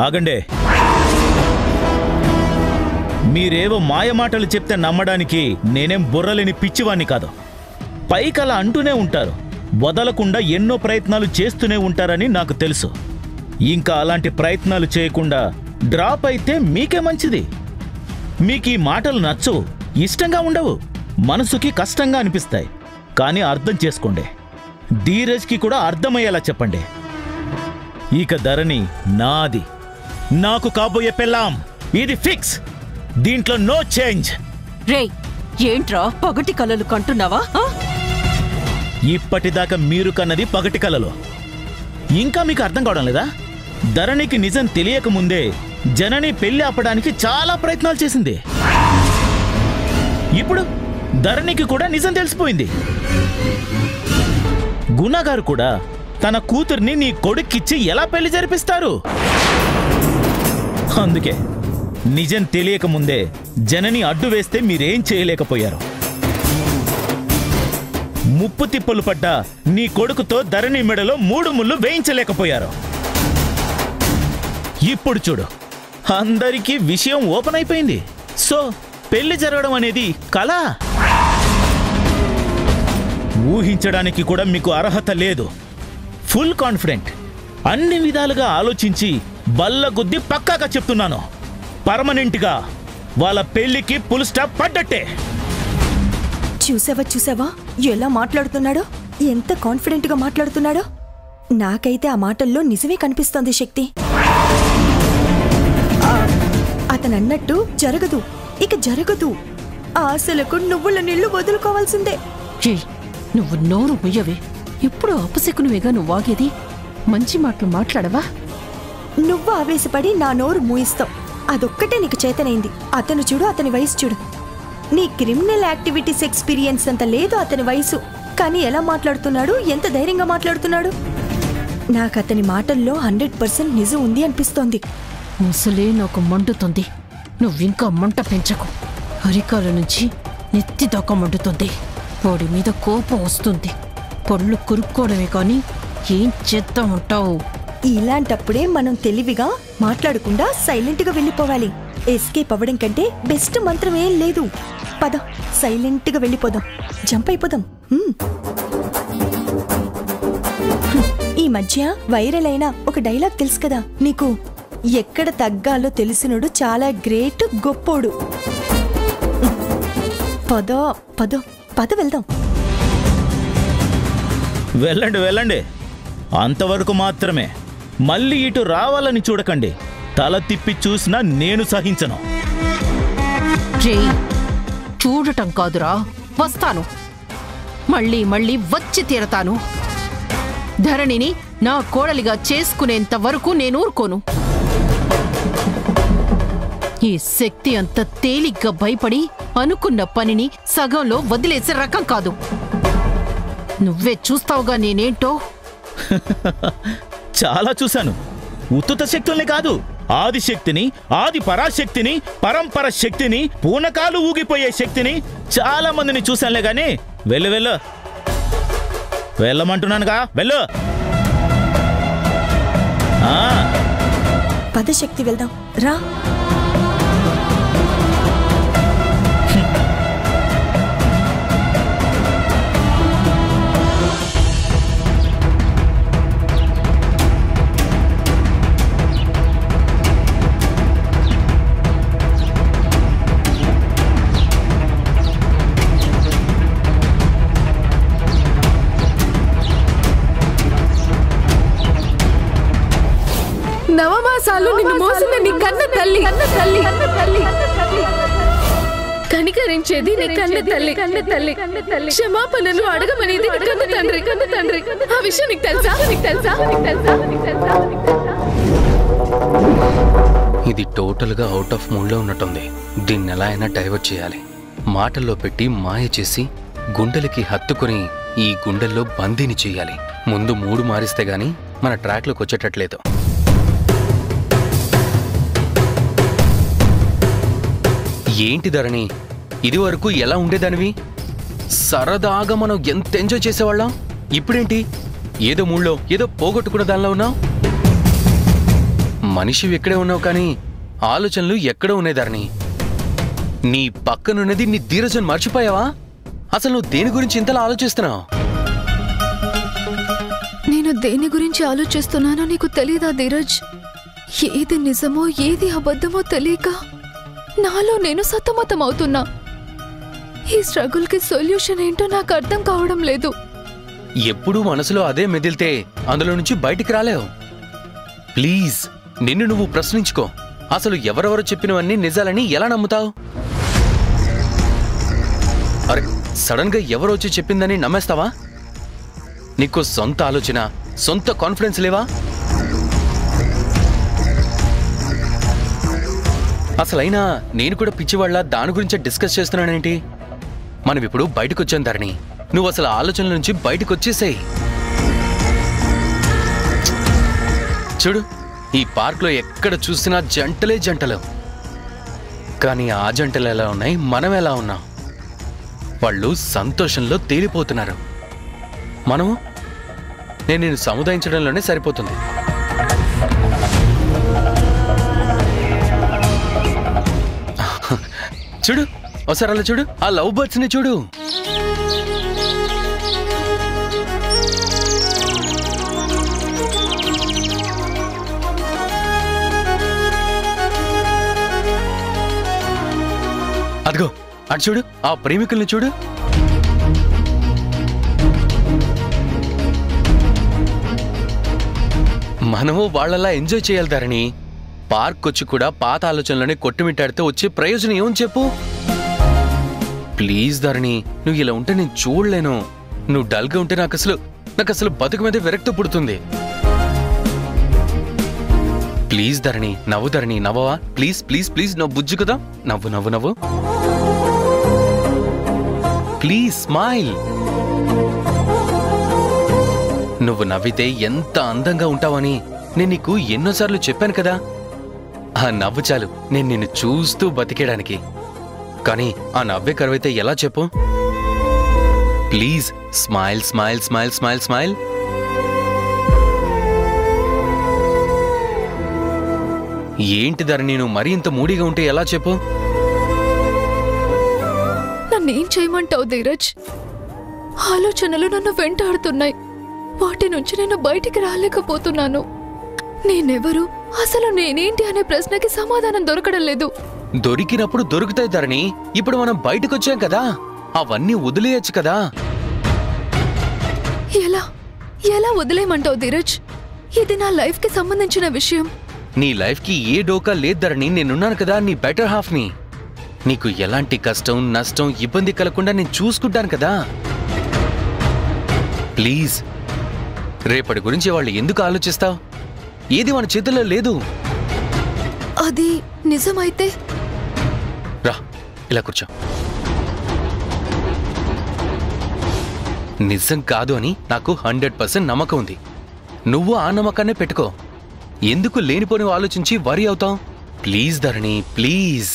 ఆగండే. మీరేవో మాయమాటలు చెప్తే నమ్మడానికి నేనేం బుర్రలేని పిచ్చివాణ్ణి కాదు. పైకలా అంటూనే ఉంటారు, వదలకుండా ఎన్నో ప్రయత్నాలు చేస్తూనే ఉంటారని నాకు తెలుసు. ఇంకా అలాంటి ప్రయత్నాలు చేయకుండా డ్రాప్ అయితే మీకే మంచిది. మీకు ఈ మాటలు నచ్చవు, ఇష్టంగా ఉండవు, మనసుకి కష్టంగా అనిపిస్తాయి. కానీ అర్థం చేసుకోండి, ధీరజ్కి కూడా అర్థమయ్యేలా చెప్పండి. ఇక ధరణి నాది, నాకు కాబోయే పెళ్ళాం. ఇది ఫిక్స్, దీంట్లో నో చేంజ్. రే, ఏంట్రా పగటి కలలు కంటున్నావా? ఇప్పటిదాకా మీరు కన్నది పగటి కలలో. ఇంకా మీకు అర్థం కావడం లేదా? ధరణికి నిజం తెలియకముందే జనని పెళ్లి ఆపడానికి చాలా ప్రయత్నాలు చేసింది. ఇప్పుడు ధరణికి కూడా నిజం తెలిసిపోయింది. గుణగారు కూడా తన కూతుర్ని నీ కొడుక్కిచ్చి ఎలా పెళ్లి జరిపిస్తారు? అందుకే నిజం తెలియకముందే జనని అడ్డు వేస్తే మీరేం చేయలేకపోయారు. ముప్పు తిప్పలు పడ్డా నీ కొడుకుతో ధరణి మెడలో 3 ముళ్ళు వేయించలేకపోయారు. ఇప్పుడు చూడు, అందరికీ విషయం ఓపెన్ అయిపోయింది. సో పెళ్లి జరగడం అనేది కళ. ఊహించడానికి కూడా మీకు అర్హత లేదు. ఫుల్ కాన్ఫిడెంట్, అన్ని విధాలుగా ఆలోచించి బల్లగుద్ది పక్కాగా చెప్తున్నాను, పర్మనెంట్గా వాళ్ళ పెళ్లికి ఫుల్ స్టాప్ పడ్డట్టే. చూసావా ఎలా మాట్లాడుతున్నాడో, ఎంత కాన్ఫిడెంట్ గా మాట్లాడుతున్నాడో. నాకైతే ఆ మాటల్లో నిజమే కనిపిస్తోంది శక్తి. అతనన్నట్టు జరగదు, ఇక జరగదు. ఆశలకు నువ్వుల నీళ్లు వదులుకోవాల్సిందే. నువ్వు నోరు ముయ్యవే. ఎప్పుడు అపశకునువేగా నువ్వు వాగేది. మంచి మాటలు మాట్లాడవా? నువ్వు ఆవేశపడి నా నోరు మూయిస్తావు, అదొక్కటే నీకు చేతనైంది. అతను చూడు, అతని వయసు చూడు. నీ క్రిమినల్ యాక్టివిటీస్ ఎక్స్పీరియన్స్ అంత లేదు అతని వయసు. కానీ ఎలా మాట్లాడుతున్నాడు, ఎంత ధైర్యంగా మాట్లాడుతున్నాడు. నాకు అతని మాటల్లో 100% నిజం ఉంది అనిపిస్తోంది. ముసలే నాకు మండుతుంది. నువ్వింకా మంట పెంచకు. అరికాల నుంచి నెత్తి దాకా మండుతుంది. వాడి మీద కోపం వస్తుంది. పళ్ళు కురుక్కోవడమే కానీ ఏం చేస్తా ఉంటావు? ఇలాంటప్పుడే మనం తెలివిగా మాట్లాడకుండా సైలెంట్ గా వెళ్ళిపోవాలి. ఎస్కేప్ అవ్వడం కంటే బెస్ట్ మంత్రం ఏం లేదు. పద, సైలెంట్ గా వెళ్ళిపోదాం, జంప్ అయిపోదాం. ఈ మధ్య వైరల్ అయిన ఒక డైలాగ్ తెలుసు కదా నీకు? ఎక్కడ తగ్గాలో తెలిసినోడు చాలా గ్రేట్, గొప్పోడు. పద పద పద వెళ్దాం. వెళ్ళండి వెళ్ళండి, అంతవరకు మాత్రమే. మళ్ళీ ఇటు రావాలని చూడకండి. తల తిప్పి చూసినా నేను సహించను. చూడటం కాదురా, వస్తాను. మళ్ళీ మళ్ళీ వచ్చి తీరతాను. ధరణిని నా కోడలిగా చేసుకునేంత వరకు నేను ఊరుకోను. ఈ శక్తి అంత తేలిగ్గా భయపడి అనుకున్న పనిని సగంలో వదిలేసే రకం కాదు. నువ్వే చూస్తావుగా నేనేంటో. చాలా చూశాను. ఉత్తుత శక్తుల్ని కాదు, ఆదిశక్తిని, ఆది పరాశక్తిని, పరంపర శక్తిని, పూనకాలు ఊగిపోయే శక్తిని చాలా మందిని చూశానులే గాని. వెళ్ళు వెళ్ళు, వెళ్ళమంటున్నానుగా, వెళ్ళు. పదశక్తి వెళ్దాం రా. నవమాసాలు నిన్ను మోసిన నీ కన్న తల్లి, కనికరించేది నీ కన్న తల్లి. క్షమాపణను అడగమనేది నీ కన్న తండ్రి. ఆ విషయం నీకు తెలుసా? ఇది టోటల్ గా అవుట్ ఆఫ్ మూడ్ లో ఉన్నట్టుంది. దీన్ని ఎలా అయినా డైవర్ట్ చేయాలి. మాటల్లో పెట్టి మాయ చేసి గుండెలకి హత్తుకుని ఈ గుండెల్లో బందీని చెయ్యాలి. ముందు మూడు మారిస్తే గాని మన ట్రాక్ లోకి వచ్చేటట్లేదు. ఏంటి ధరణి, ఇది వరకు ఎలా ఉండేదానివి? సరదాగా మనం ఎంత ఎంజాయ్ చేసేవాళ్ళం. ఇప్పుడేంటి ఏదో మూడ్లో ఏదో పోగొట్టుకున్న దానిలో ఉన్నావు? మనిషి ఎక్కడే ఉన్నావు కానీ ఆలోచనలు ఎక్కడో ఉన్నాయి ధరణి. నీ పక్కనున్నది నీ ధీరజన్ మర్చిపోయావా? అసలు నువ్వు దేని గురించి ఇంతలా ఆలోచిస్తున్నావు? నేను దేని గురించి ఆలోచిస్తున్నానో నీకు తెలీదా ధీరజ్? ఏది నిజమో ఏది అబద్ధమో తెలియక నాలో నేను సతమతం అవుతున్నా. ఈ స్ట్రగుల్కి సొల్యూషన్ ఏంటో నాకు అర్థం కావడం లేదు. ఎప్పుడూ మనసులో అదే మెదిలితే అందులో నుంచి బయటికి రాలేవు. ప్లీజ్ నిన్ను నువ్వు ప్రశ్నించుకో. అసలు ఎవరెవరు చెప్పినవన్నీ నిజాలని ఎలా నమ్ముతావు? అరే సడన్ గా ఎవరో వచ్చి చెప్పిందని నమ్మేస్తావా? నీకు సొంత ఆలోచన, సొంత కాన్ఫిడెన్స్ లేవా? అసలైనా నేను కూడా పిచ్చివాళ్ళ దాని గురించే డిస్కస్ చేస్తున్నానేంటి? మనం ఇప్పుడు బయటకు వచ్చాం ధరణి. నువ్వు అసలు ఆలోచనల నుంచి బయటకు వచ్చేసేయ్. చూడు, ఈ పార్క్లో ఎక్కడ చూసినా జంటలే జంటలు. కానీ ఆ జంటలు ఎలా ఉన్నాయి, మనం ఎలా ఉన్నాం? వాళ్ళు సంతోషంలో తేలిపోతున్నారు. మనము నేను సముదాయించడంలోనే సరిపోతుంది. చూడు ఒకసారి అలా చూడు, ఆ లవ్ బర్డ్స్ ని చూడు. అదిగో అటు చూడు, ఆ ప్రేమికుల్ని చూడు. మనము వాళ్ళలా ఎంజాయ్ చేయాలి ధరణి. పార్క్ వచ్చి కూడా పాత ఆలోచనలోనే కొట్టుమిట్టాడితే వచ్చే ప్రయోజనం ఏమని చెప్పు? ప్లీజ్ ధరణి, నువ్వు ఇలా ఉంటే నేను చూడలేను. నువ్వు డల్గా ఉంటే నాకు అసలు బతుకు మీద విరక్తి పుడుతుంది. ప్లీజ్ ధరణి, నవ్వు ధరణి, నవ్వవా? ప్లీజ్ ప్లీజ్ ప్లీజ్, నవ్వు బుజ్జు కదా, నవ్వు నవ్వు నవ్వు. Please smile. నువ్వు నవ్వితే ఎంత అందంగా ఉంటావని నేను నీకు ఎన్నోసార్లు చెప్పాను కదా. ఆ నవ్వు చాలు నేను నిన్ను చూస్తూ బతికేయడానికి. కానీ ఆ నవ్వే కరువైతే ఎలా చెప్పు? Please smile smile smile smile smile. ఏంటి ధరణి, నువ్వు మరీ ఇంత మూడీగా ఉంటే ఎలా చెప్పు? నన్నేం చేయమంటావు ధీరజ్? ఆలోచనలు నన్ను వెంటాడుతున్నాయి. వాటి నుంచి నేను బయటికి రాలేకపోతున్నాను. నేనెవరు, అసలు నేనేంటి అనే ప్రశ్నకి సమాధానం దొరకడం లేదు. దొరికినప్పుడు దొరుకుతాయి ధరణి. ఇప్పుడు మనం బయటకు వచ్చాం కదా, అవన్నీ వదిలేయచ్చు కదా. ఎలా ఎలా వదిలేయమంటావు ధీరజ్? ఇది నా లైఫ్ కి సంబంధించిన విషయం. నీ లైఫ్ కి ఏ డోకా లేదు ధరణి. నేనున్నాను కదా, నీ బెటర్ హాఫ్ ని. నీకు ఎలాంటి కష్టం, నష్టం, ఇబ్బంది కలగకుండా నేను చూసుకుంటాను కదా. ప్లీజ్, రేపటి గురించి వాళ్ళు ఎందుకు ఆలోచిస్తావు? ఏది మన చేతుల్లో లేదు. అది నిజమైతే రా, ఇలా కూర్చో. నిజం కాదు అని నాకు 100% నమ్మకం ఉంది. నువ్వు ఆ నమ్మకాన్నే పెట్టుకో. ఎందుకు లేనిపోని ఆలోచించి వరి అవుతావు? Please Dharani, please.